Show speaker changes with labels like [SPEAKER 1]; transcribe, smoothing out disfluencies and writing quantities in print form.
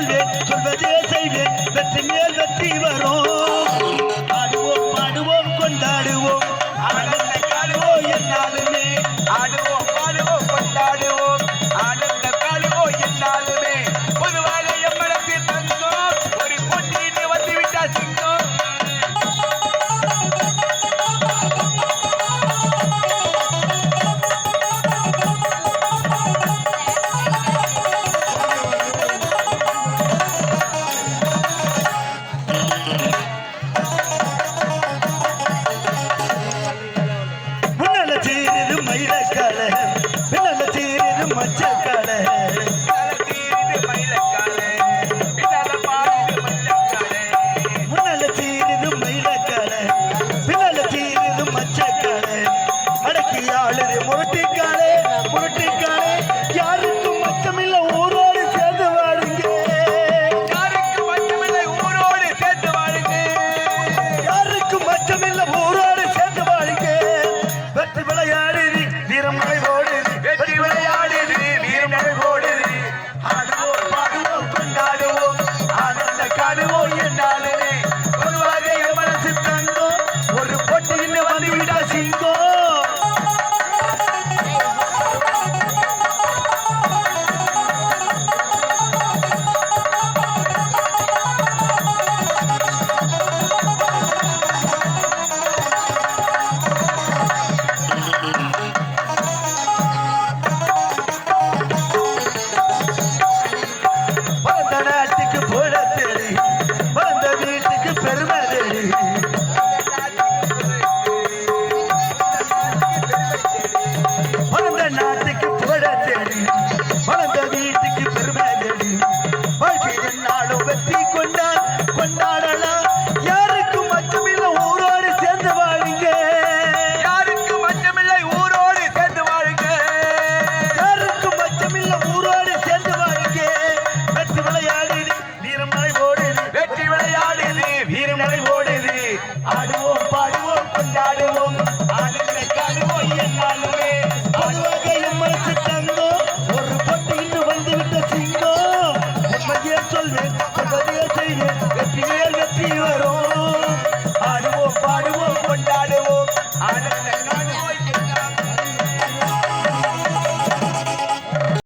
[SPEAKER 1] சொல்வேன் சொல்வதே செய்வேன் வெற்றி மேல் வெற்றி வரும் ஆடுவோம் பாடுவோம் கொண்டாடுவோம் ஆனந்த காடுவோம் என்னாலுமே
[SPEAKER 2] ஆடுவோம் பாடுவோம் கொண்டாடுவோம் ஆனந்த காடுவோம் என்னாலுமே பொதுவாக எம்மளத்தில் தந்தோம் ஒரு போட்டியிட்டு வந்துவிட்டால் சிங்கம்
[SPEAKER 1] முன்னால சீரிது மயிலக்கால பின்னால சீரிது மச்சக்கால முன்னால சீரிது மயிலக்கால பின்னால சீரிது மச்சக்கால அடக்கி ஆளுது முரட்டிக்காலே முரட்டிக்காலே யாருக்கும் மச்சமில்ல ஊரோடு சேர்ந்து வாழுங்க
[SPEAKER 2] யாருக்கு மட்டுமில்லை ஊரோடு சேர்த்து வாழுங்க
[SPEAKER 1] யாருக்கும் மச்சமில்ல ஊரோடு சேர்ந்து வாழுங்க வெற்றி விளையாடுது வீரமலை ஓடுது
[SPEAKER 2] வெற்றி விளையாடுது வீரமழை ஓடுது
[SPEAKER 1] ஆடுவோம் பாடுவோம் கொண்டாடுவோம்
[SPEAKER 2] ஆனந்த காடுவோம் என்னாலுமே
[SPEAKER 1] பொதுவாக என் மனசு தங்கம் ஒரு போட்டியில் வந்து விடா சிங்கம் பரத நாட்டுக்கு